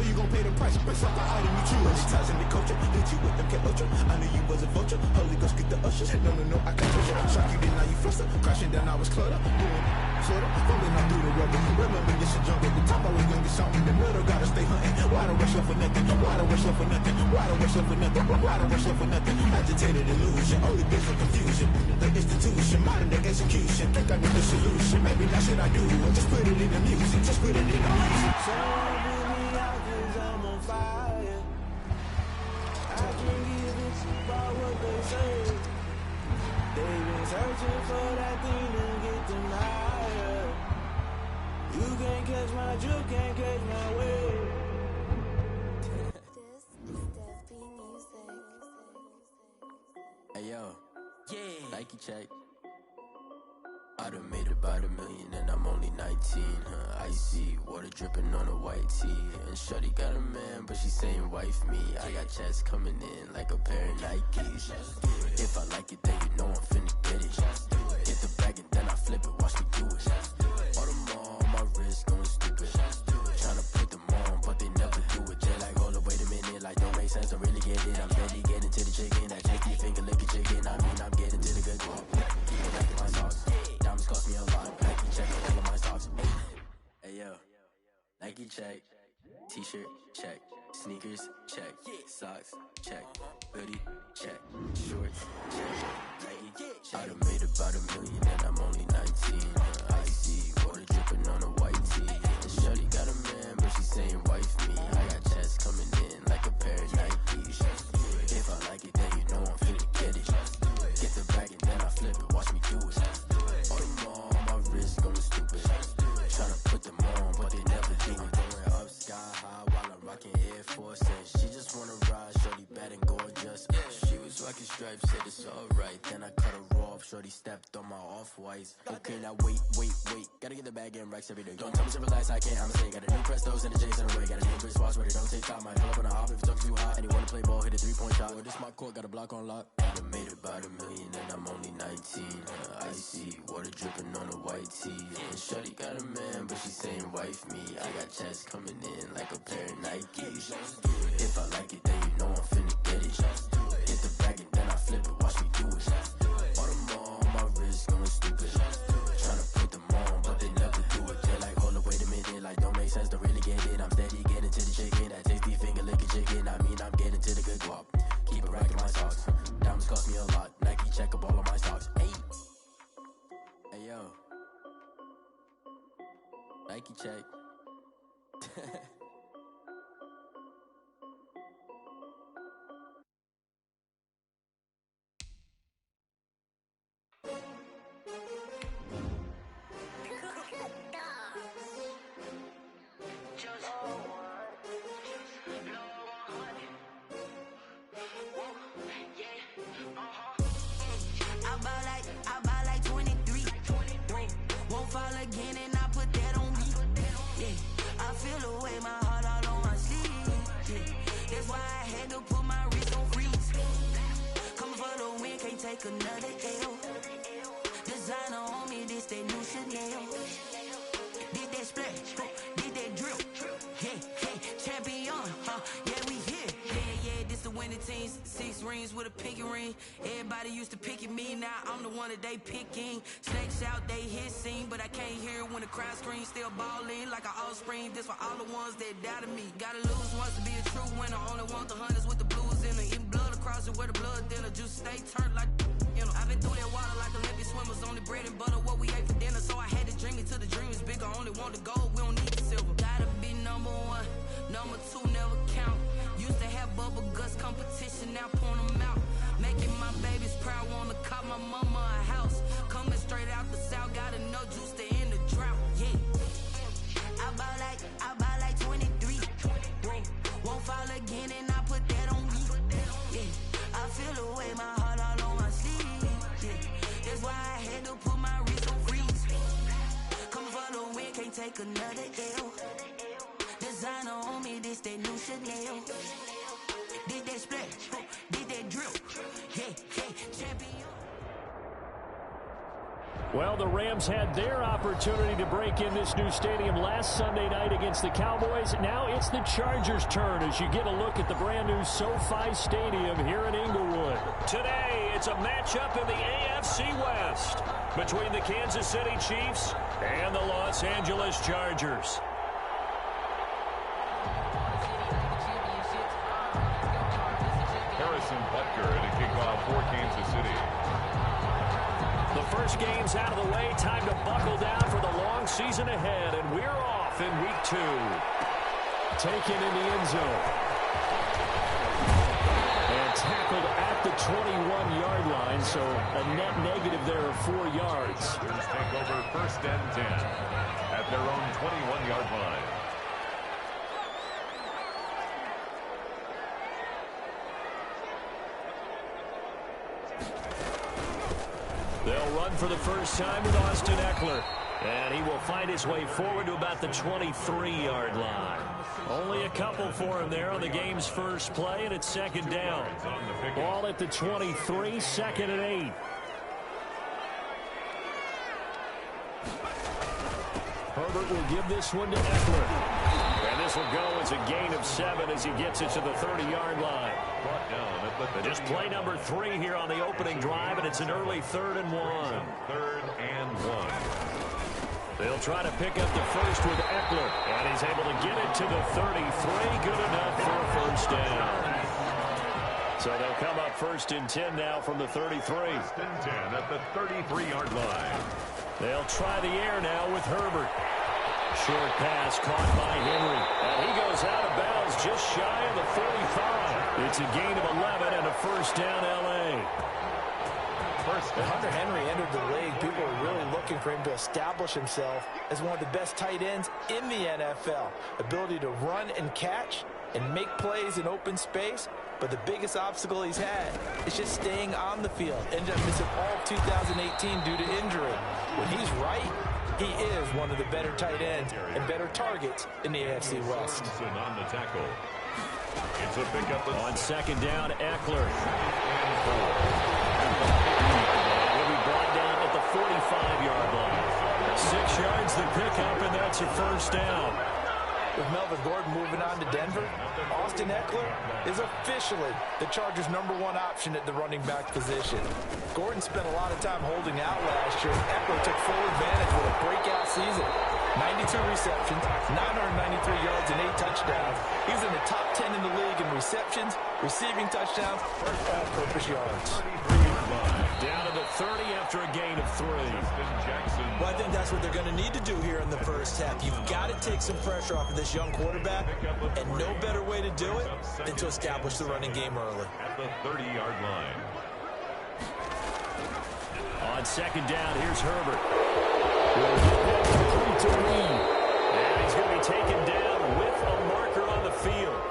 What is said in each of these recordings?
you gon' pay the price. Best up the item you choose. Monetizing the culture, hit you with them get ultra. I knew you was a vulture. Holy Ghost get the ushers. No, I can't touch you. Shock you, then now you fluster. Crashing down, I was clutter. Doing sorta, fumbling all through the rubber. Remember this is jungle. The time I was young, it's something. The middle gotta stay hunting. Why don't rush up for nothing? Why don't rush up for nothing? Why don't rush up for nothing? Why don't rush up for nothing? Agitated illusion, only been for confusion. The institution, modern day execution. Think I need the solution. Maybe that's what I do. Just put it in the music. Just put it in the music. So put me out 'cause I'm on fire. I can give it about what they say. They've been searching for that thing to get them higher. You can't catch my drift, can't catch my wave. Hey yo, yeah, Nike check. I done made about $1 million and I'm only 19. Icy water dripping on a white tee. And shorty got a man, but she saying wife me. I got checks coming in like a pair of Nikes. If I like it, then you know I'm finna get it. Get the bag and then I flip it, watch me do it. All them on my wrist going stupid. Tryna put them on, but they never do it. They like, hold up, wait a minute, like don't make sense, I really get it. I'm steady getting to the chicken, that chicken finger licking chicken. I mean, I'm getting to the good one. Keep it back in my sauce. Diamonds cost me a lot. Nike check all of my stocks. Hey yo, Nike check. T-shirt check. Sneakers check. Socks check. Hoodie check. Shorts check. Nike. I done made about $1 million and I'm only 19. Icy water dripping on a white tee. And shorty got a man, but she saying wife me. I got checks coming in like a pair of Nikes. If I like it, then you know I'm finna get it. Get the bag and then I flip it. Watch me do it. All them on my wrist going stupid. Tryna put them on, but they never do it. Going up sky high while I'm rocking Air Force. And she just wanna ride, shorty bad and gorgeous. She was rocking stripes, said it's alright. Then I cut her off, shorty stepped on my off-whites. Okay, now wait. Gotta get the bag and racks every day. Don't tell me to relax, I can't, I'ma say. Got a new Prestos and the J's in the way. Got a new Chris Watch, but it don't take time. Might pull up on a hop if it's up too hot. And you wanna play ball, hit a 3-point shot. Or this my court, got a block on lock. I done made about $1 million and I'm only 19. Icy water dripping on a white tee. And shorty got a man, but she saying wife me. I got checks coming in like a pair of Nikes. If I like it, then you know I'm finna get it. Get the bag and then I flip it, watch me do it. All them on my wrist going stupid. Tryna put them on, but they never do it. They like, hold up, wait a minute, like don't make sense, don't really get it. I'm steady getting to the chicken, that tasty finger licking chicken. I mean, I'm getting to the good guap. Keep it racking my socks. Diamonds cost me a lot. Nike check up all of my stocks. Hey yo, Nike check. I buy like 23. Won't fall again and I put that on me. Yeah, I feel the way, my heart all on my sleeve. Yeah, that's why I had to put my wrist on freeze. Coming for the win, can't take another L. Designer on me, this that new Chanel. Did that splash, did that drip. Yeah, champion, yeah, we here. Yeah, this the winning teams. 6 rings with a pinky ring. Everybody used to picking me, now I'm the one that they picking. Snakes out, they hissing, but I can't hear it when the crowd screams. Still balling like an offspring. This for all the ones that doubted me. Gotta lose once to be a true winner. Only want the hunters with the blues in it. Eating blood across it where the blood dinner. Juice stay turned like, you know. I've been through that water like Olympic swimmers. Only bread and butter, what we ate for dinner. So I had to dream it till the dream is bigger. Only want the gold, we don't need the silver. Gotta be number 1, number 2 never count. Used to have bubble guts competition, now point them out. Making my babies proud, wanna call my mama a house. Coming straight out the south, gotta know juice to end the drought. Yeah, I buy like 23. Won't fall again and I put that on me. Yeah, I feel the way, my heart all on my sleeve. Yeah, that's why I had to put my wrist on freeze. Coming for the win, can't take another L. Designer on me, this that new Chanel. Did that splash, did that drip. Yeah, champion. Well, the Rams had their opportunity to break in this new stadium last Sunday night against the Cowboys. Now it's the Chargers' turn as you get a look at the brand-new SoFi Stadium here in Inglewood. Today, it's a matchup in the AFC West between the Kansas City Chiefs and the Los Angeles Chargers. Harrison Butker at a kickoff for Kansas City. The first game's out of the way. Time to buckle down for the long season ahead. And we're off in week 2. Taken in the end zone. And tackled at the 21-yard line. So a net negative there of 4 yards. Chargers take over 1st and 10 at their own 21-yard line. They'll run for the first time with Austin Eckler. And he will find his way forward to about the 23-yard line. Only a couple for him there on the game's first play, and it's 2nd down. Ball at the 23, 2nd and 8. Herbert will give this one to Eckler. And this will go as a gain of 7 as he gets it to the 30-yard line. Just play number 3 here on the opening drive, and it's an early 3rd and 1. 3rd and 1. They'll try to pick up the first with Eckler, and he's able to get it to the 33. Good enough for a first down. So they'll come up 1st and 10 now from the 33. 1st and 10 at the 33-yard line. They'll try the air now with Herbert. Short pass caught by Henry. And he goes out of bounds just shy of the 45. It's a gain of 11 and a first down L.A. Hunter Henry entered the league. People are really looking for him to establish himself as one of the best tight ends in the NFL. Ability to run and catch and make plays in open space. But the biggest obstacle he's had is just staying on the field. Ended up missing all of 2018 due to injury. When he's right, he is one of the better tight ends and better targets in the AFC West. On the tackle. It's a pickup on 2nd down, Eckler. He'll be brought down at the 45-yard line. 6 yards the pickup, and that's a first down. With Melvin Gordon moving on to Denver, Austin Eckler is officially the Chargers' #1 option at the running back position. Gordon spent a lot of time holding out last year. Eckler took full advantage with a breakout season. 92 receptions, 993 yards, and 8 touchdowns. He's in the top 10 in the league in receptions, receiving touchdowns, and all-purpose yards. Down to the 30 after a gain of 3. Well, I think that's what they're going to need to do here in the first half. You've got to take some pressure off of this young quarterback, and no better way to do it than to establish the running game early. At the 30-yard line. On 2nd down, here's Herbert. Will get that complete to Reed. And he's going to be taken down with a marker on the field.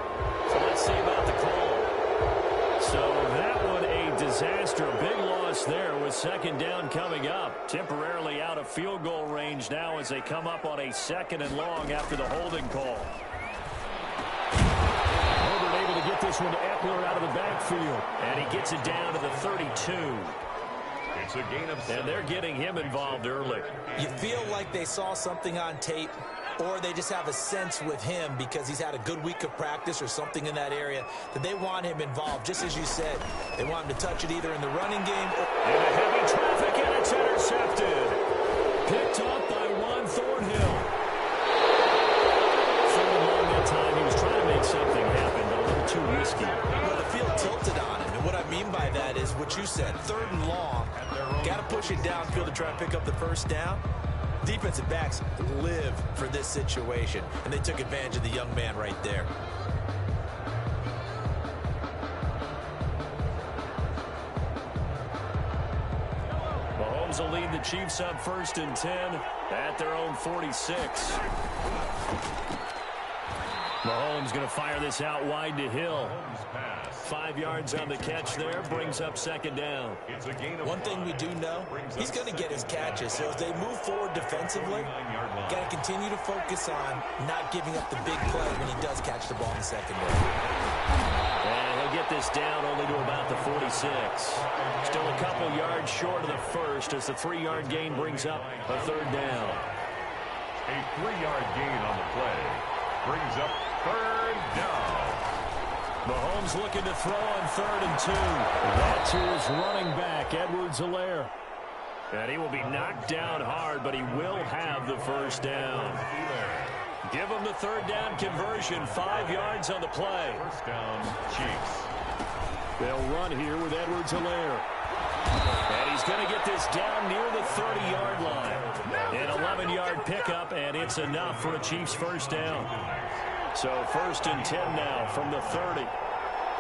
So let's see about the call. So that one a disaster. Big loss there with 2nd down coming up. Temporarily out of field goal range now as they come up on a 2nd and long after the holding call. Herbert able to get this one to Eckler out of the backfield. And he gets it down to the 32. It's a gain of 7. And they're getting him involved early. You feel like they saw something on tape, or they just have a sense with him because he's had a good week of practice or something in that area that they want him involved. Just as you said, they want him to touch it either in the running game or... And a heavy traffic, and it's intercepted. Picked up by Juan Thornhill. Third and long that time. He was trying to make something happen, but a little too risky. Well, the field tilted on him, and what I mean by that is what you said. 3rd and long. Got to push it downfield to try and pick up the first down. Defensive backs live for this situation, and they took advantage of the young man right there. Mahomes will lead the Chiefs up 1st and 10 at their own 46. Mahomes going to fire this out wide to Hill. 5 yards on the catch there, brings up 2nd down. One thing we do know, he's going to get his catches. So as they move forward defensively, got to continue to focus on not giving up the big play when he does catch the ball in the secondary. And he'll get this down only to about the 46. Still a couple yards short of the first as the 3-yard gain brings up a third down. A 3-yard gain on the play brings up third down. Mahomes looking to throw on 3rd and 2. That to his running back, Edwards-Helaire. And he will be knocked down hard, but he will have the first down. Give him the third down conversion, 5 yards on the play. First down, Chiefs. They'll run here with Edwards-Helaire. And he's going to get this down near the 30-yard line. An 11-yard pickup, and it's enough for a Chiefs first down. So 1st and 10 now from the 30.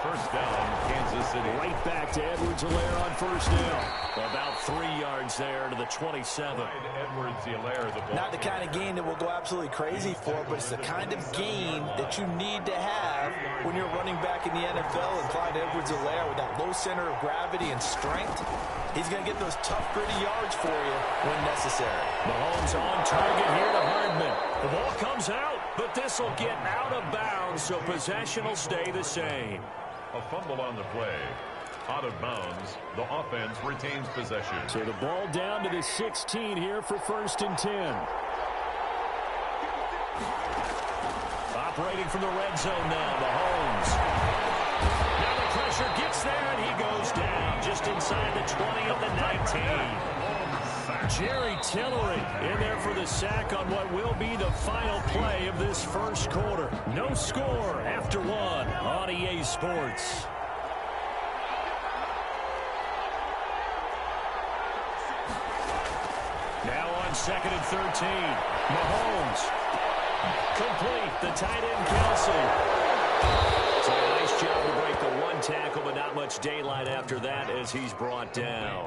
First down, Kansas City. Right back to Edwards-Helaire on first down. About 3 yards there to the 27. Edwards-Helaire, the ball. Not the kind of gain that we'll go absolutely crazy for, but it's the kind of gain that you need to have when you're running back in the NFL. And Clyde Edwards-Helaire with that low center of gravity and strength, he's going to get those tough, gritty yards for you when necessary. Mahomes on target here to Hardman. The ball comes out, but this will get out of bounds, so possession will stay the same. A fumble on the play. Out of bounds. The offense retains possession. So the ball down to the 16 here for 1st and 10. Operating from the red zone now, Mahomes. Now the pressure gets there, and he goes down just inside the 20 of the 19. Jerry Tillery in there for the sack on what will be the final play of this first quarter. No score after 1 on EA Sports. Now on 2nd and 13. Mahomes. Complete. The tight end, Kelsey. So a nice job to break the 1 tackle, but not much daylight after that as he's brought down.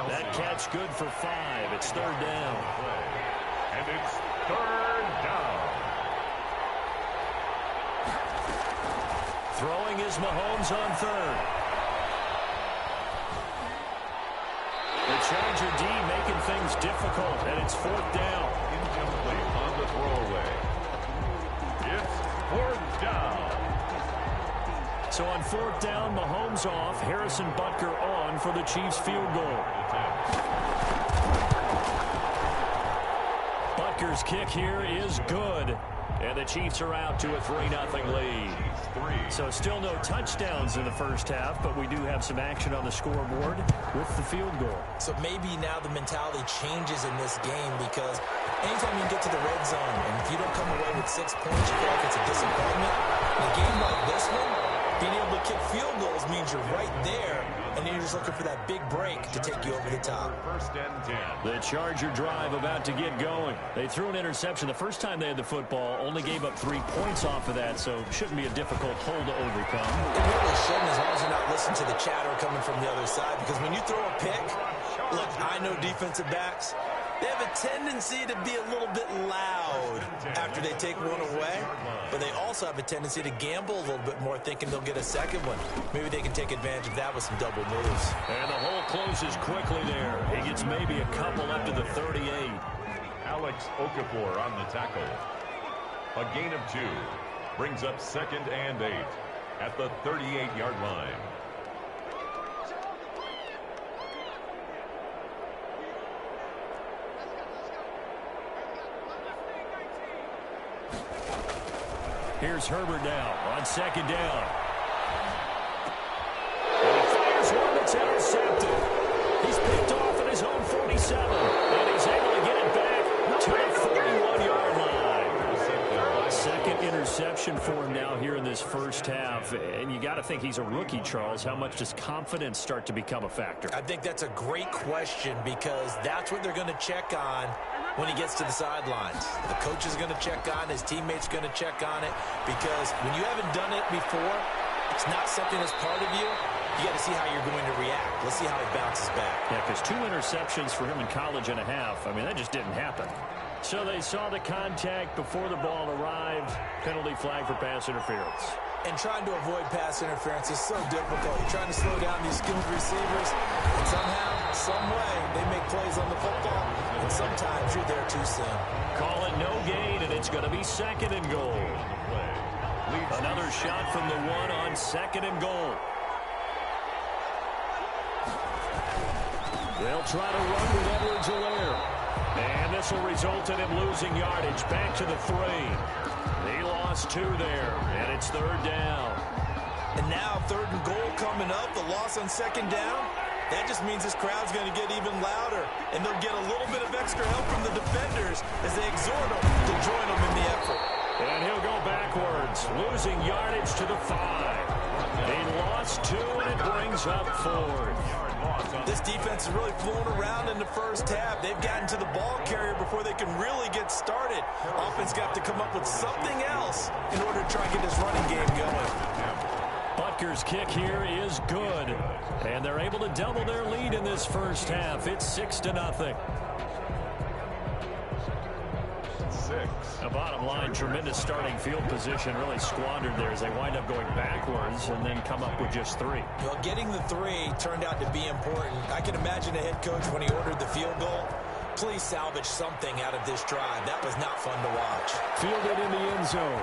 That catch good for 5. It's 3rd down. And it's 3rd down. Throwing is Mahomes on 3rd. The Charger D making things difficult, and it's 4th down. Incomplete on the throwaway. It's 4th down. So on 4th down, Mahomes off, Harrison Butker on for the Chiefs field goal. Butker's kick here is good. And the Chiefs are out to a 3-0 lead. So still no touchdowns in the first half, but we do have some action on the scoreboard with the field goal. So maybe now the mentality changes in this game because anytime you get to the red zone and if you don't come away with 6 points, you feel like it's a disappointment. In a game like this one, being able to kick field goals means you're right there, and then you're just looking for that big break to take you over the top. 1st and 10. The Charger drive about to get going. They threw an interception the first time they had the football, only gave up 3 points off of that, so shouldn't be a difficult hole to overcome. It really shouldn't, as long as you're not listening to the chatter coming from the other side, because when you throw a pick, look, I know defensive backs, they have a tendency to be a little bit loud after they take one away, but they also have a tendency to gamble a little bit more, thinking they'll get a second one. Maybe they can take advantage of that with some double moves. And the hole closes quickly there. He gets maybe a couple up to the 38. Alex Okafor on the tackle. A gain of 2 brings up 2nd and 8 at the 38-yard line. Here's Herbert now on 2nd down. And he fires one that's intercepted. He's picked off at his own 47. And he's able to get it back to the 41-yard line. 2nd interception for him now here in this first half. And you got to think he's a rookie, Charles. How much does confidence start to become a factor? I think that's a great question because that's what they're going to check on when he gets to the sidelines. The coach is going to check on, his teammates going to check on it, because when you haven't done it before, it's not something that's part of you. You got to see how you're going to react. Let's see how he bounces back. Yeah, because 2 interceptions for him in college and a half. I mean, that just didn't happen. So they saw the contact before the ball arrived. Penalty flag for pass interference. And trying to avoid pass interference is so difficult. You're trying to slow down these skilled receivers, and somehow, some way, they make plays on the football, and sometimes you're there too soon. Call it no gain, and it's going to be 2nd and goal. Another shot from the one on 2nd and goal. They'll try to run with Edwards-Helaire. And this will result in him losing yardage. Back to the 3. He lost 2 there, and it's 3rd down. And now 3rd and goal coming up. The loss on 2nd down. That just means this crowd's going to get even louder. And they'll get a little bit of extra help from the defenders as they exhort them to join them in the effort. And he'll go backwards, losing yardage to the 5. He lost 2, and it brings up 4th. This defense is really flown around in the first half. They've gotten to the ball carrier before they can really get started. Offense got to come up with something else in order to try and get this running game going. Butker's kick here is good. And they're able to double their lead in this first half. It's 6-0. The bottom line, tremendous starting field position, really squandered there as they wind up going backwards and then come up with just 3. Well, getting the 3 turned out to be important. I can imagine the head coach when he ordered the field goal. Please salvage something out of this drive. That was not fun to watch. Fielded in the end zone.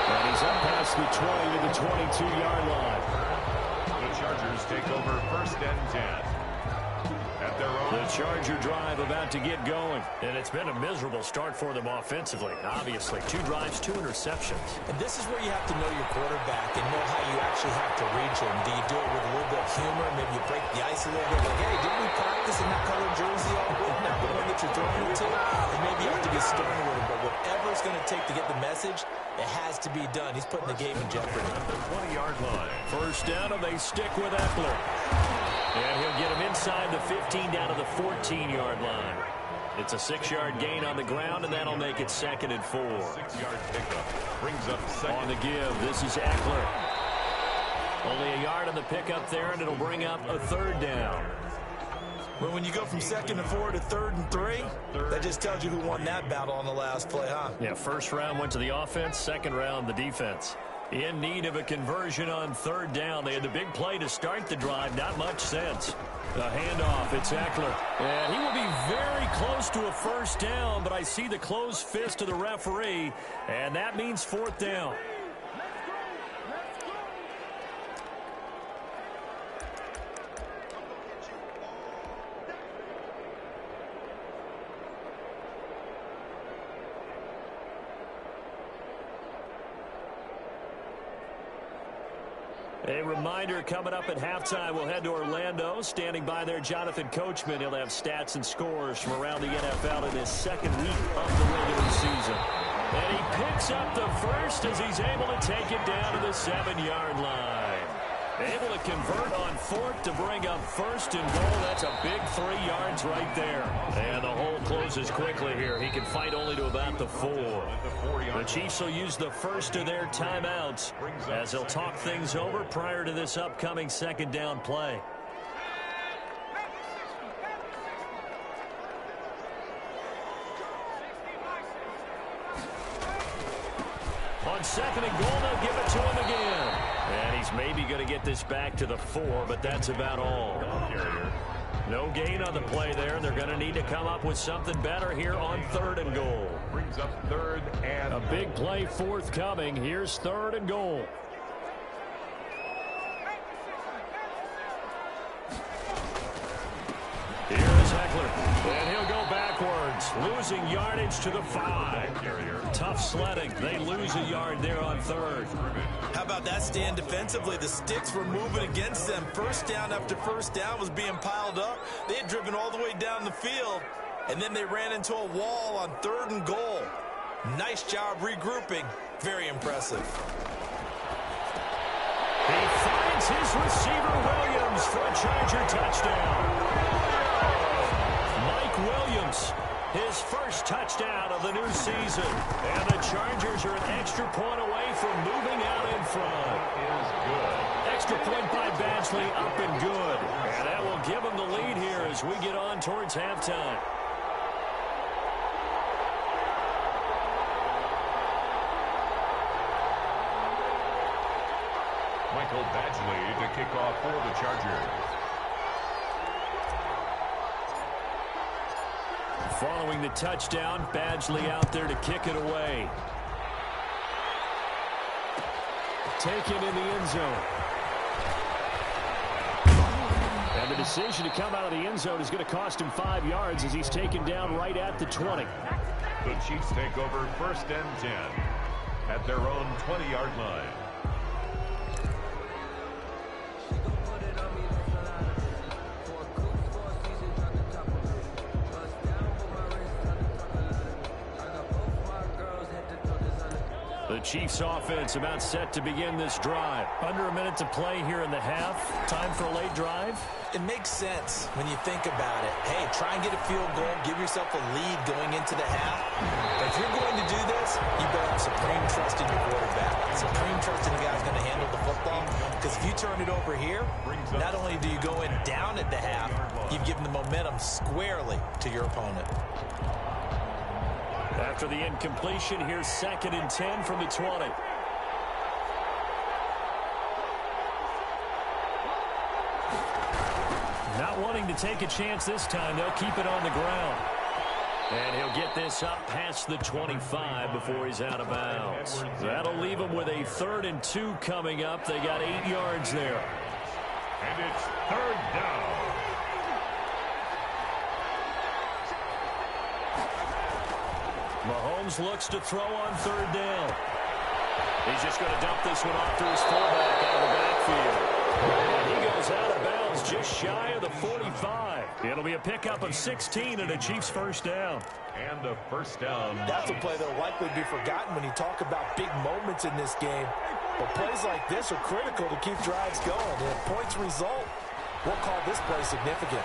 And he's up past the 20 to the 22-yard line. The Chargers take over 1st and 10. The Charger drive about to get going. And it's been a miserable start for them offensively. Obviously, 2 drives, 2 interceptions. And this is where you have to know your quarterback and know how you actually have to reach him. Do you do it with a little bit of humor? Maybe you break the ice a little bit. Like, hey, didn't we practice in that colored jersey all week? Now, the one that you're throwing it to? And maybe you have to be stern with him. But whatever it's going to take to get the message, it has to be done. He's putting the game in jeopardy. The 20-yard line. First down, and they stick with Eckler. And he'll get him inside the 15 down to the 14-yard line. It's a 6-yard gain on the ground, and that'll make it 2nd and 4. 6-yard pickup brings up 2nd. On the give, this is Eckler. Only a yard on the pickup there, and it'll bring up a 3rd down. Well, when you go from 2nd and 4 to 3rd and 3, that just tells you who won that battle on the last play, huh? Yeah, first round went to the offense, second round the defense. In need of a conversion on 3rd down. They had the big play to start the drive. Not much sense. The handoff, it's Eckler. And he will be very close to a first down, but I see the closed fist of the referee, and that means 4th down. A reminder, coming up at halftime, we'll head to Orlando. Standing by there, Jonathan Coachman. He'll have stats and scores from around the NFL in his 2nd week of the regular season. And he picks up the first as he's able to take it down to the 7-yard line. Able to convert on 4th to bring up 1st and goal. That's a big 3 yards right there. And the hole closes quickly here. He can fight only to about the 4. The Chiefs will use the first of their timeouts as they'll talk things over prior to this upcoming 2nd down play. On 2nd and goal, they'll give it to him again. And he's maybe going to get this back to the 4, but that's about all. No gain on the play there. They're going to need to come up with something better here on 3rd and goal. Brings up 3rd and a big play forthcoming. Here's 3rd and goal. Here is Eckler, and he'll go backwards, losing yardage to the 5. Tough sledding. They lose a yard there on 3rd. How about that stand defensively? The sticks were moving against them. First down after first down was being piled up. They had driven all the way down the field, and then they ran into a wall on 3rd and goal. Nice job regrouping. Very impressive. He finds his receiver, Williams, for a Charger touchdown. Williams, his first touchdown of the new season. And the Chargers are an extra point away from moving out in front. is good. Extra point by Badgley, up and good. And that will give them the lead here as we get on towards halftime. Michael Badgley to kick off for the Chargers. Following the touchdown, Badgley out there to kick it away. taken in the end zone. And the decision to come out of the end zone is going to cost him 5 yards as he's taken down right at the 20. The Chiefs take over 1st and 10 at their own 20-yard line. The Chiefs offense about set to begin this drive. Under a minute to play here in the half. Time for a late drive. It makes sense when you think about it. Hey, try and get a field goal. Give yourself a lead going into the half. But if you're going to do this, you better have supreme trust in your quarterback. Supreme trust in the guy who's going to handle the football. Because if you turn it over here, not only do you go in down at the half, you've given the momentum squarely to your opponent. After the incompletion, here's 2nd and 10 from the 20. Not wanting to take a chance this time, they'll keep it on the ground. And he'll get this up past the 25 before he's out of bounds. That'll leave him with a 3rd and 2 coming up. They got 8 yards there. And it's 3rd down. Mahomes looks to throw on 3rd down. He's just going to dump this one off to his fullback out of the backfield. And he goes out of bounds just shy of the 45. It'll be a pickup of 16 and a Chiefs 1st down. And a 1st down. That's a play that will likely be forgotten when you talk about big moments in this game. But plays like this are critical to keep drives going. And if points result, we'll call this play significant.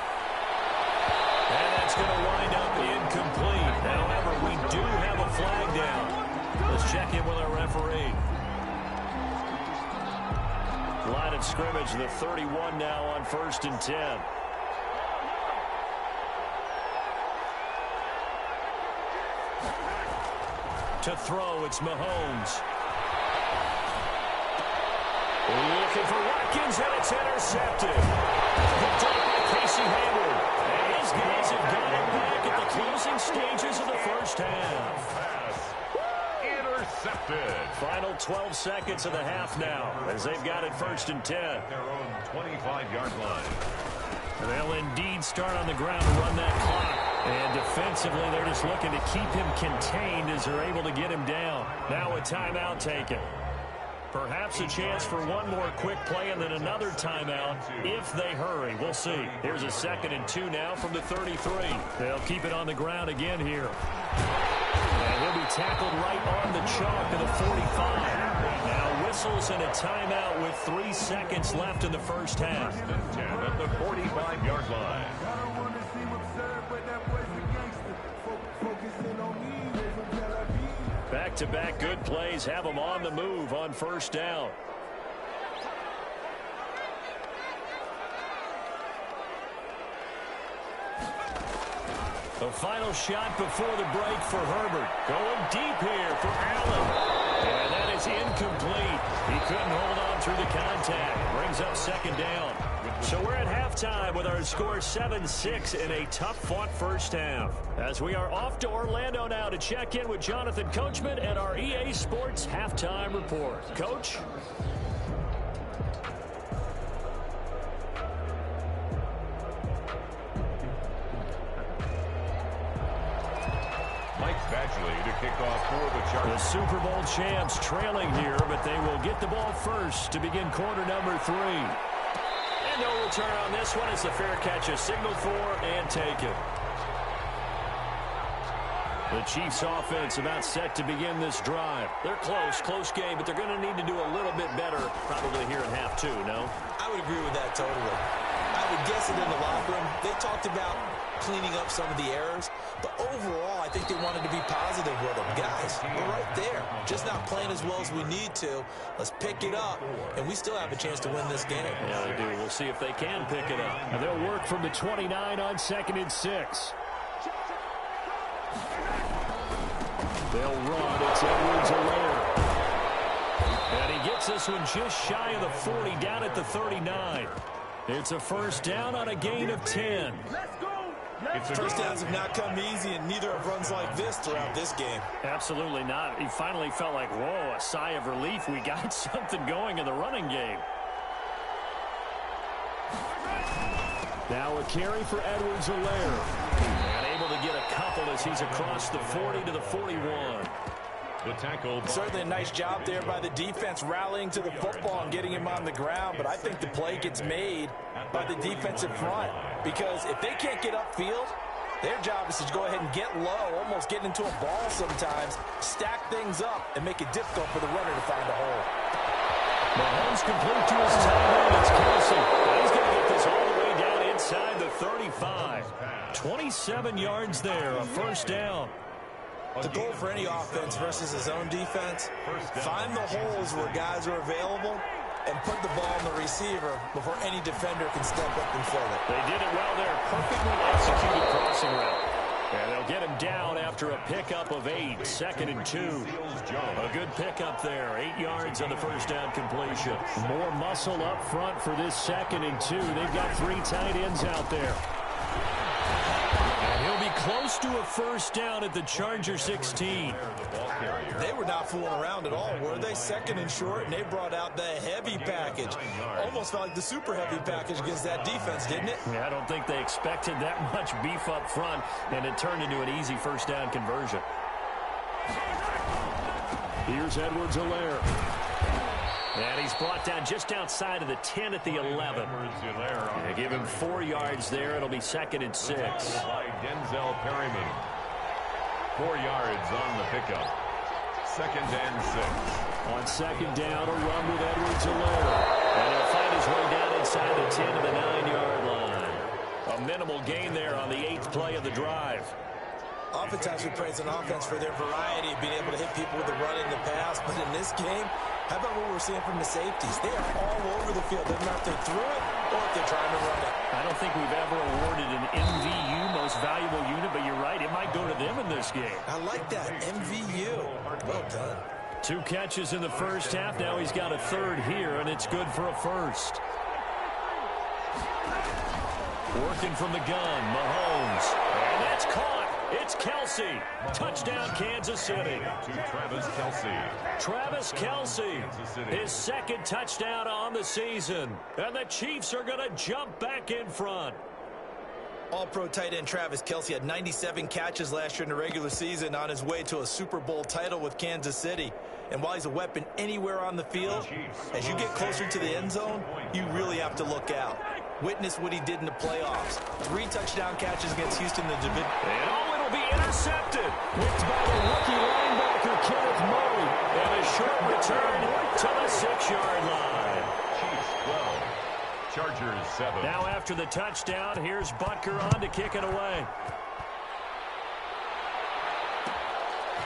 And that's going to wind up incomplete. However, we do have a flag down. Let's check in with our referee. Line of scrimmage, the 31 now on 1st and 10. To throw, it's Mahomes. Looking for Watkins, and it's intercepted. Picked up by Casey Hayward. And his guys have got it back at the closing stages of the 1st half. Intercepted. Final 12 seconds of the half now, as they've got it 1st and 10. Their own 25-yard line. They'll indeed start on the ground to run that clock. And defensively, they're just looking to keep him contained as they're able to get him down. Now a timeout taken. Perhaps a chance for one more quick play and then another timeout if they hurry. We'll see. Here's a 2nd and 2 now from the 33. They'll keep it on the ground again here. And he'll be tackled right on the chalk of the 45. Now whistles and a timeout with 3 seconds left in the 1st half. 10 at the 45-yard line. Back-to-back good plays have them on the move on 1st down. The final shot before the break for Herbert. Going deep here for Allen. And that is incomplete. He couldn't hold on through the contact. Brings up 2nd down. So we're at halftime with our score 7-6 in a tough-fought 1st half. As we are off to Orlando now to check in with Jonathan Coachman and our EA Sports Halftime Report. Coach? To kick off for the Chargers. The Super Bowl champs trailing here, but they will get the ball first to begin quarter number 3. And no return on this one as the fair catch is signaled for and taken. The Chiefs offense about set to begin this drive. They're close game, but they're going to need to do a little bit better probably here in half 2, no? I would agree with that totally. I would guess it in the locker room. They talked about cleaning up some of the errors, but overall, I think they wanted to be positive with them. Guys, we're right there. Just not playing as well as we need to. Let's pick it up, and we still have a chance to win this game. Yeah, they do. We'll see if they can pick it up. And they'll work from the 29 on 2nd and 6. They'll run. It's Edwards-Helaire. And he gets this one just shy of the 40, down at the 39. It's a 1st down on a gain of 10. First downs have not come easy, and neither have runs like this throughout this game. Absolutely not. He finally felt like, whoa, a sigh of relief. We got something going in the running game. Now a carry for Edwards-Helaire. And able to get a couple as he's across the 40 to the 41. The tackle. Certainly a nice job there by the defense rallying to the football and getting him on the ground, but I think the play gets made by the defensive front because if they can't get upfield, their job is to go ahead and get low, almost get into a ball sometimes, stack things up, and make it difficult for the runner to find a hole. Mahomes complete to his tight end. It's Kelsey. He's going to get this all the way down inside the 35. 27 yards there, a first down. The goal for any offense versus his own defense, find the holes where guys are available and put the ball on the receiver before any defender can step up and fill it. They did it well there. Perfectly executed crossing route. And they'll get him down after a pickup of 8, 2nd and 2. A good pickup there. 8 yards on the first down completion. More muscle up front for this 2nd and 2. They've got 3 tight ends out there. And he'll be close to a first down at the Charger 16. They were not fooling around at all, were they? 2nd and short, and they brought out the heavy package. Almost felt like the super heavy package against that defense, didn't it? Yeah, I don't think they expected that much beef up front, and it turned into an easy first down conversion. Here's Edwards-Helaire. And he's brought down just outside of the 10 at the 11. They give him 4 yards there. It'll be 2nd and 6. By Denzel Perryman. 4 yards on the pickup. 2nd and 6. On 2nd down, a run with Edwards-Helaire. And he'll find his way down inside the 10 to the 9-yard line. A minimal gain there on the 8th play of the drive. Oftentimes we praise an offense for their variety of being able to hit people with the run in the pass, but in this game, how about what we're seeing from the safeties? They are all over the field. Doesn't matter if they're through it or if they're trying to run it. I don't think we've ever awarded an MVU, most valuable unit, but you're right, it might go to them in this game. I like that, MVU. Well done. 2 catches in the first half. Now he's got a 3rd here, and it's good for a first. Working from the gun, Mahomes. And that's caught. It's Kelsey. Touchdown, Kansas City. To Travis Kelce. Travis Kelce, his 2nd touchdown on the season. And the Chiefs are going to jump back in front. All-pro tight end Travis Kelce had 97 catches last year in the regular season on his way to a Super Bowl title with Kansas City. And while he's a weapon anywhere on the field, as you get closer to the end zone, you really have to look out. Witness what he did in the playoffs. 3 touchdown catches against Houston in the division. And it'll be intercepted. Picked by the rookie linebacker, Kenneth Murray. And a short return to the 6-yard line. Chiefs 12. Chargers 7. Now after the touchdown, here's Butker on to kick it away.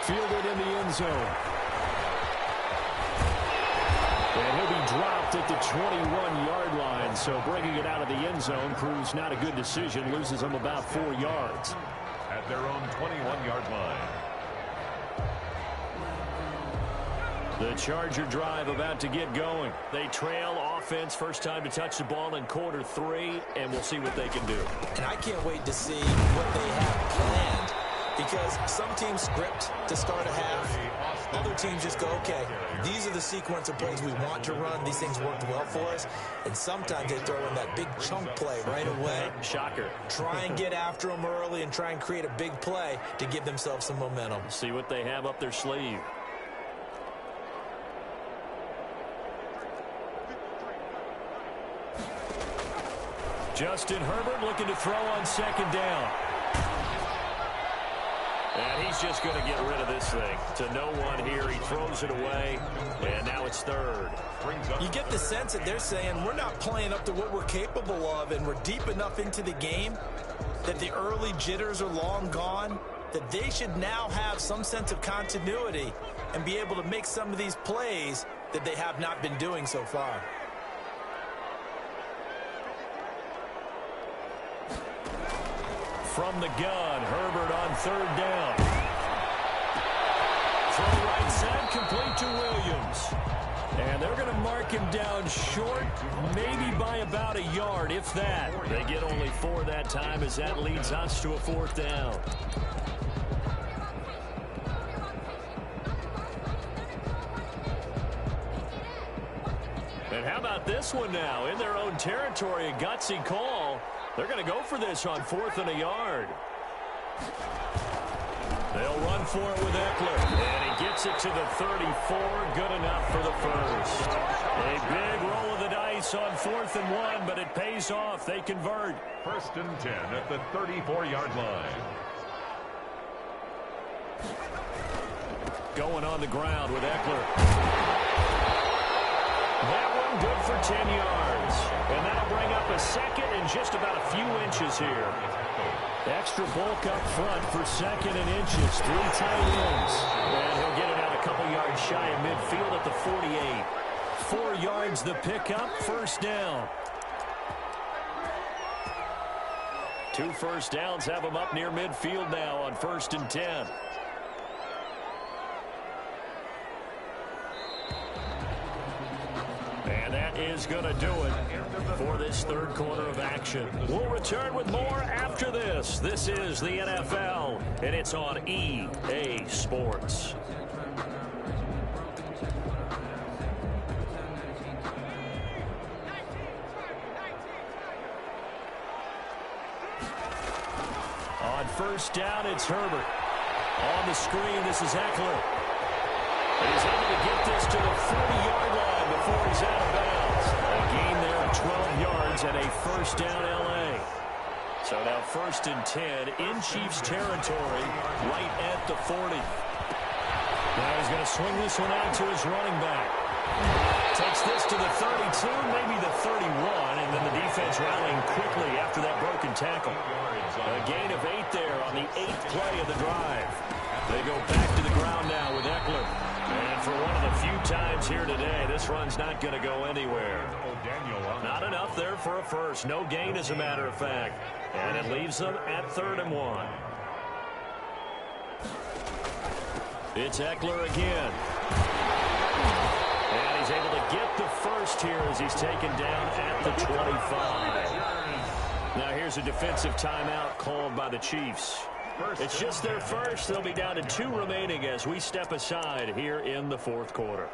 Fielded in the end zone. And he'll be dropped at the 21-yard line. So bringing it out of the end zone proves not a good decision. Loses him about 4 yards. At their own 21-yard line. The Charger drive about to get going. They trail offense, first time to touch the ball in quarter 3, and we'll see what they can do. And I can't wait to see what they have planned, because some teams script to start a half. Other teams just go, okay, these are the sequence of plays we want to run. These things worked well for us. And sometimes they throw in that big chunk play right away. Shocker. Try and get after them early and try and create a big play to give themselves some momentum. See what they have up their sleeve. Justin Herbert looking to throw on 2nd down. And he's just going to get rid of this thing. To no one here. He throws it away. And now it's 3rd. You get the sense that they're saying we're not playing up to what we're capable of, and we're deep enough into the game that the early jitters are long gone, that they should now have some sense of continuity and be able to make some of these plays that they have not been doing so far. From the gun, Herbert on 3rd down. Throw right side, complete to Williams. And they're going to mark him down short, maybe by about a yard, if that. They get only 4 that time as that leads us to a 4th down. And how about this one now? In their own territory, a gutsy call. They're going to go for this on 4th and a yard. They'll run for it with Eckler. And he gets it to the 34. Good enough for the first. A big roll of the dice on 4th and 1, but it pays off. They convert. 1st and 10 at the 34-yard line. Going on the ground with Eckler. That one good for 10 yards. And that'll bring up a second and just about a few inches here. Extra bulk up front for 2nd and inches. 3 tight ends. And he'll get it out a couple yards shy of midfield at the 48. 4 yards the pickup, 1st down. 2 first downs have them up near midfield now on 1st and 10. And that is going to do it for this 3rd quarter of action. We'll return with more after this. This is the NFL, and it's on EA Sports. On 1st down, it's Herbert. On the screen, this is Eckler. And he's able to get this to the 40-yard line before he's out of bounds. A gain there of 12 yards and a 1st down L.A. So now 1st and 10 in Chiefs territory right at the 40. Now he's going to swing this one out to his running back. Takes this to the 32, maybe the 31, and then the defense rallying quickly after that broken tackle. A gain of 8 there on the 8th play of the drive. They go back to the ground now with Eckler. And for one of the few times here today, this run's not going to go anywhere. Not enough there for a first. No gain, as a matter of fact. And it leaves them at 3rd and 1. It's Eckler again. And he's able to get the first here as he's taken down at the 25. Now here's a defensive timeout called by the Chiefs. It's just their first. They'll be down to 2 remaining as we step aside here in the 4th quarter.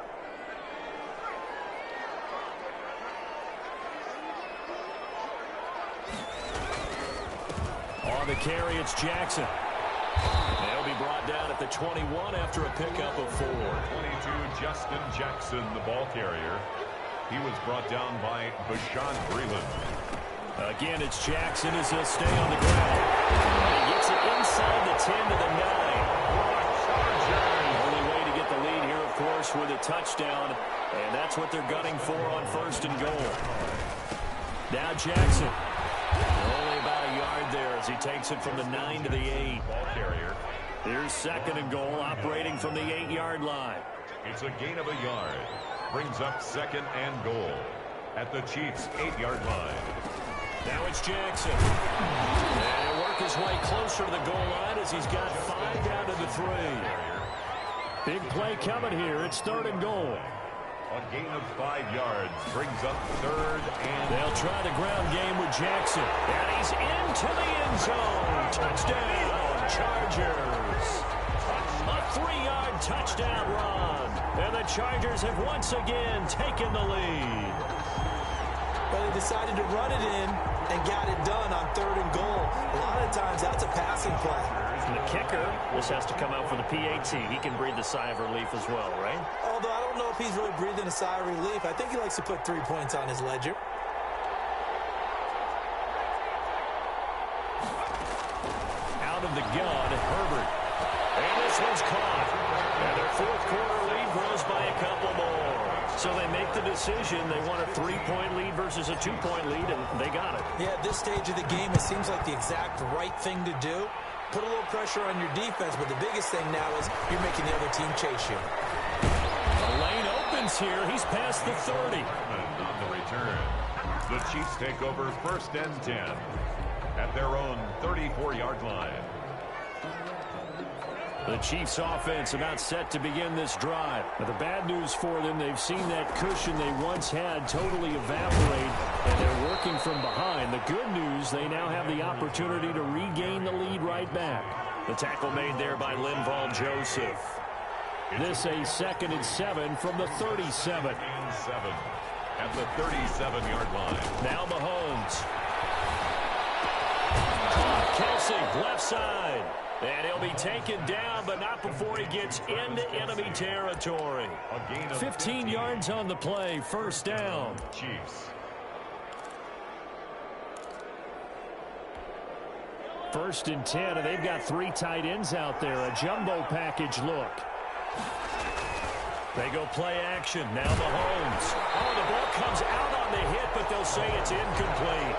On the carry, it's Jackson. They'll be brought down at the 21 after a pickup of 4. 22, Justin Jackson, the ball carrier. He was brought down by Bashaud Breeland. Again, it's Jackson as he'll stay on the ground. And he gets it inside the 10 to the 9. Only way to get the lead here, of course, with a touchdown. And that's what they're gunning for on 1st and goal. Now Jackson. Only about a yard there as he takes it from the 9 to the 8. Ball carrier. Here's 2nd and goal, operating from the 8-yard line. It's a gain of a yard. Brings up 2nd and goal at the Chiefs' 8-yard line. Now it's Jackson. And he'll work his way closer to the goal line as he's got 5 down to the 3. Big play coming here. It's 3rd and goal. A gain of 5 yards brings up 3rd and... They'll try the ground game with Jackson. And he's into the end zone. Touchdown, Chargers. A 3-yard touchdown run. And the Chargers have once again taken the lead. Well, they decided to run it in and got it done on 3rd and goal. A lot of times, that's a passing play. And the kicker, this has to come out for the PAT. He can breathe the sigh of relief as well, right? Although I don't know if he's really breathing a sigh of relief. I think he likes to put 3 points on his ledger. Out of the gun, Herbert. And this one's caught. And their 4th quarter lead grows by a couple more. So they make the decision. They want a 3-point lead versus a 2-point lead, and they got it. Yeah, at this stage of the game, it seems like the exact right thing to do. Put a little pressure on your defense, but the biggest thing now is you're making the other team chase you. The lane opens here. He's past the 30. On the return, the Chiefs take over 1st and 10 at their own 34-yard line. The Chiefs offense about set to begin this drive. But the bad news for them, they've seen that cushion they once had totally evaporate, and they're working from behind. The good news, they now have the opportunity to regain the lead right back. The tackle made there by Linval Joseph. This a 2nd and 7 from the 37. At the 37-yard line. Now Mahomes. Kelsey, left side. And he'll be taken down, but not before he gets into enemy territory. 15 yards on the play, 1st down. Chiefs. 1st and 10, and they've got 3 tight ends out there. A jumbo package look. They go play action. Now Mahomes. Oh, the ball comes out on the hit, but they'll say it's incomplete.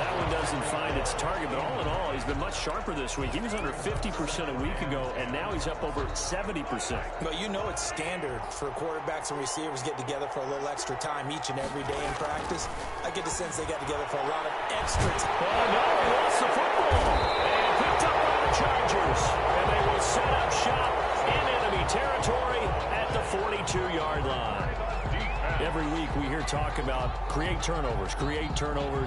That one doesn't find its target, but all in all, he's been much sharper this week. He was under 50% a week ago, and now he's up over 70%. But you know it's standard for quarterbacks and receivers get together for a little extra time each and every day in practice. I get the sense they got together for a lot of extra time. Oh, no, he lost the football. And picked up by the Chargers. And they will set up shop in enemy territory at the 42-yard line. Every week we hear talk about create turnovers.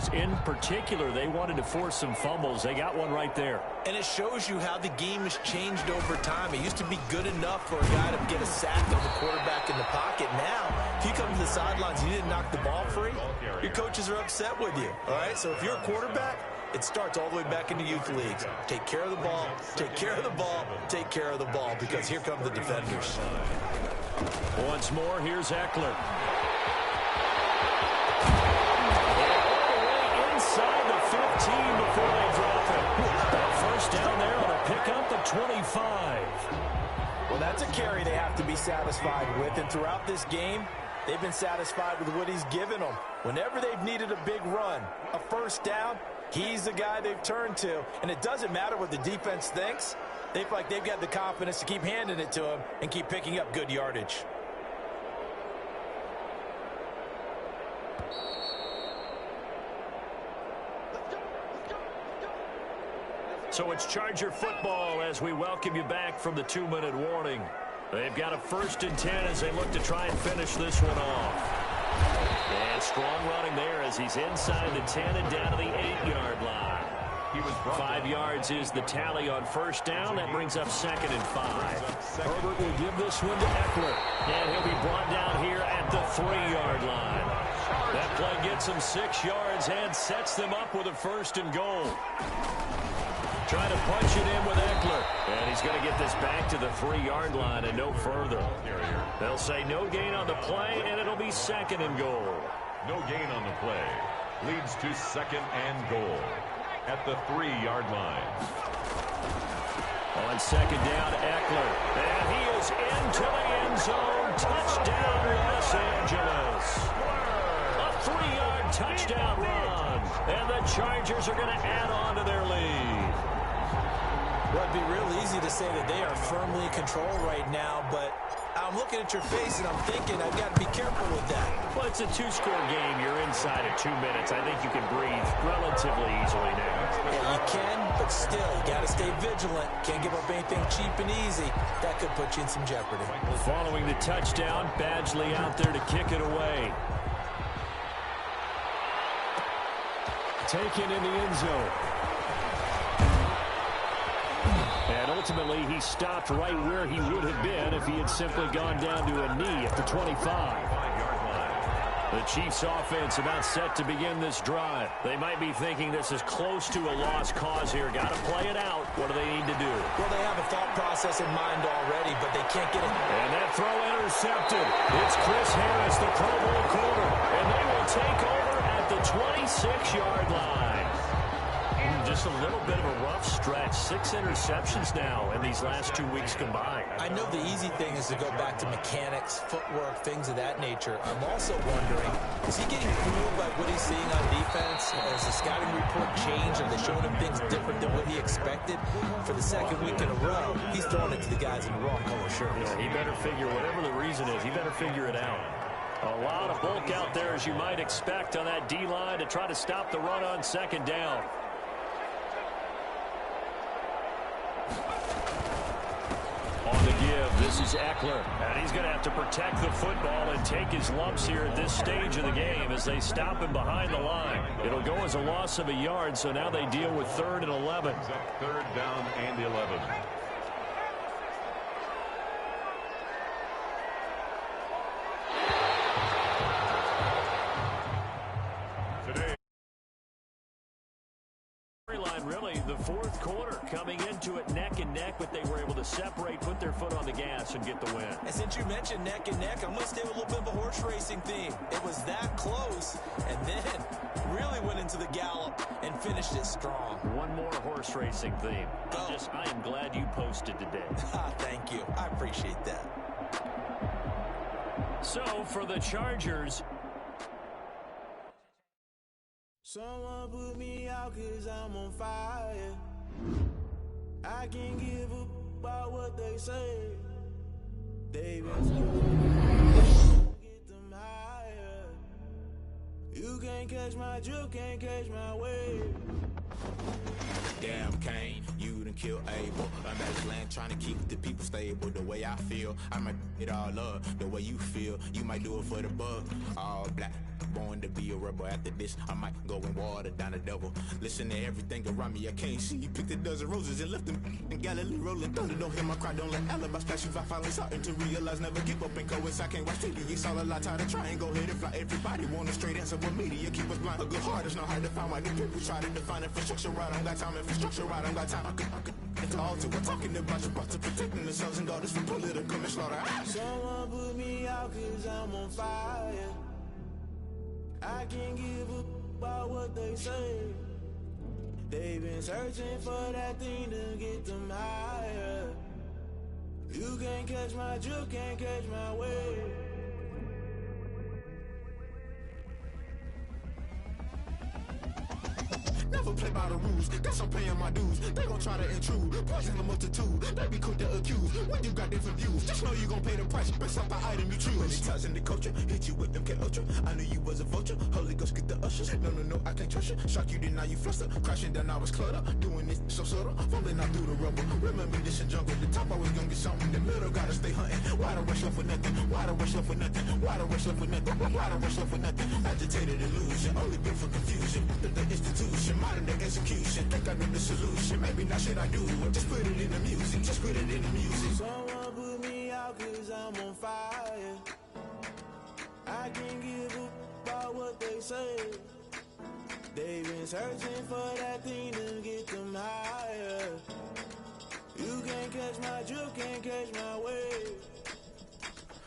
In particular, they wanted to force some fumbles. They got one right there. And it shows you how the game has changed over time. It used to be good enough for a guy to get a sack of the quarterback in the pocket. Now, if you come to the sidelines and you didn't knock the ball free, your coaches are upset with you. All right, so if you're a quarterback, it starts all the way back into youth leagues. Take care of the ball, take care of the ball, take care of the ball, because here come the defenders. Once more, here's Eckler. Inside the 15 before they drop it. That 1st down there on a pickup of 25. Well, that's a carry they have to be satisfied with, and throughout this game, they've been satisfied with what he's given them. Whenever they've needed a big run, a 1st down, he's the guy they've turned to, and it doesn't matter what the defense thinks. They feel like they've got the confidence to keep handing it to him and keep picking up good yardage. So it's Charger football as we welcome you back from the 2-minute warning. They've got a 1st and 10 as they look to try and finish this one off. And strong running there as he's inside the 10 and down to the 8-yard line. 5 yards is the tally on 1st down. That brings up 2nd and 5. Herbert will give this one to Eckler. And he'll be brought down here at the 3-yard line. That play gets him 6 yards and sets them up with a 1st and goal. Trying to punch it in with Eckler. And he's going to get this back to the 3-yard line and no further. They'll say no gain on the play, and it'll be 2nd and goal. No gain on the play. Leads to 2nd and goal at the 3-yard line. On 2nd down, Eckler. And he is into the end zone. Touchdown, Los Angeles. A 3-yard touchdown run. And the Chargers are going to add on to their lead. Well, it'd be real easy to say that they are firmly in control right now, but I'm looking at your face and I'm thinking I've got to be careful with that. Well, it's a 2-score game. You're inside of 2 minutes. I think you can breathe relatively easily now. Yeah, you can, but still, you got to stay vigilant. Can't give up anything cheap and easy. That could put you in some jeopardy. Following the touchdown, Badgley out there to kick it away. Taken in the end zone. And ultimately, he stopped right where he would have been if he had simply gone down to a knee at the 25. The Chiefs offense about set to begin this drive. They might be thinking this is close to a lost cause here. Got to play it out. What do they need to do? Well, they have a thought process in mind already, but they can't get it. And that throw intercepted. It's Chris Harris, the Pro Bowl corner. And they will take over at the 26-yard line. Just a little bit of a rough stretch. 6 interceptions now in these last 2 weeks combined. I know the easy thing is to go back to mechanics, footwork, things of that nature. I'm also wondering, is he getting fooled by what he's seeing on defense? Has the scouting report changed? Are they showing him things different than what he expected? For the 2nd week in a row, he's throwing it to the guys in the wrong color shirts. Yeah, he better figure, whatever the reason is, he better figure it out. A lot of bulk out there, as you might expect, on that D-line to try to stop the run on 2nd down. This is Eckler, and he's going to have to protect the football and take his lumps here at this stage of the game as they stop him behind the line. It'll go as a loss of a yard, so now they deal with 3rd and 11. Third down and 11. Really, the 4th quarter coming into it neck and neck, but they were able to separate, put their foot on the gas, and get the win. And since you mentioned neck and neck, I'm going to stay with a little bit of a horse racing theme. It was that close, and then really went into the gallop and finished it strong. One more horse racing theme. I am glad you posted today. Thank you. I appreciate that. So, for the Chargers, someone put me out 'cause I'm on fire. I can't give up about what they say. They been saying get them higher. You can't catch my drift, can't catch my wave. Damn Kane, you done killed Abel. I'm at this land trying to keep the people stable. The way I feel, I might it all up. The way you feel, you might do it for the bug. All black, born to be a rebel. After this, I might go and water down the devil. Listen to everything around me, I can't see. You picked a dozen roses and left them in Galilee rolling thunder. Don't hear my cry, don't let alibis flash you. I finally starting to realize, never give up and coincide. I can't watch TV, it's all a lot. Tired of trying, go ahead and fly. Everybody want a straight answer, but media keep us blind. A good heart is not hard to find. Why the people try to define infrastructure right? I don't got time, infrastructure right? I don't got time. I could it's all to we're talking about your brother protecting the sons and daughters from political manslaughter. Someone put me out 'cause I'm on fire. I can't give up about what they say. They've been searching for that thing to get them higher. You can't catch my drift, can't catch my wave. Never play by the rules, guess I'm paying my dues. They gon' try to intrude, poison the multitude. They be quick to accuse, when you got different views. Just know you gon' pay the price, based off the item you choose. Many times in the culture, hit you with them K-Ultra. I knew you was a vulture, Holy Ghost get the ushers. No, I can't trust you. Shock you, then now you fluster. Crashing down, I was clutter. Doing this so subtle, fumbling out through the rubble. Remember this in jungle, the top always gonna get something. The middle gotta stay hunting. Why the rush left for nothing? Why the rush left for nothing? Why the rush left for nothing? Why the rush left for nothing? Agitated illusion, only built for confusion. The institution, modern day execution. Think I know the solution. Maybe not shit I do. Just put it in the music. Just put it in the music. Someone put me out 'cause I'm on fire. I can't give up about what they say. They've been searching for that thing to get them higher. You can't catch my drift, can't catch my wave.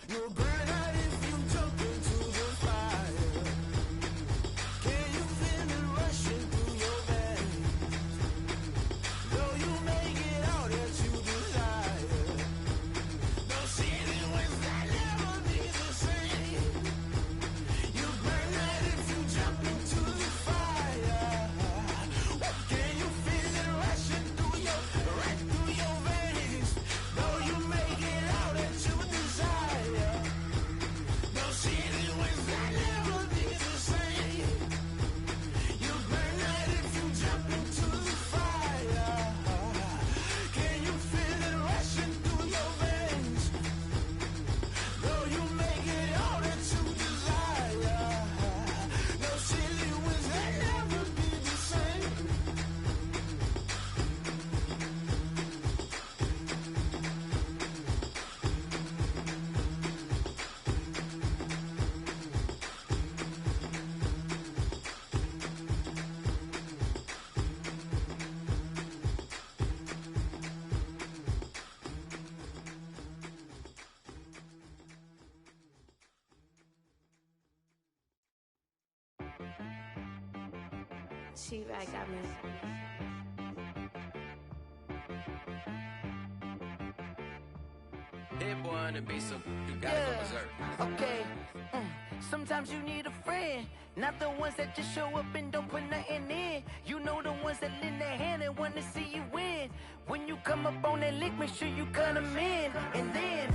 You'll burn out if you jump into the fire. Can you feel it rushing through your veins? Though you make it all that you desire. No ceiling wins that never be the same. You burn out if you jump into the fire. Can you feel it rushing through right through your veins? Though you make it all that you desire. No ceiling wins that never be the same. You burn out if you jump into the fire. Can you feel it rushing through your veins? Though you make it all that you desire. No silly wins that never be the same. She right got me. Hit boy and be so you gotta go berserk. Okay. Sometimes you need a friend, not the ones that just show up and don't put nothing in. You know the ones that lend their hand and want to see you win. When you come up on that lick, make sure you cut them in. And then,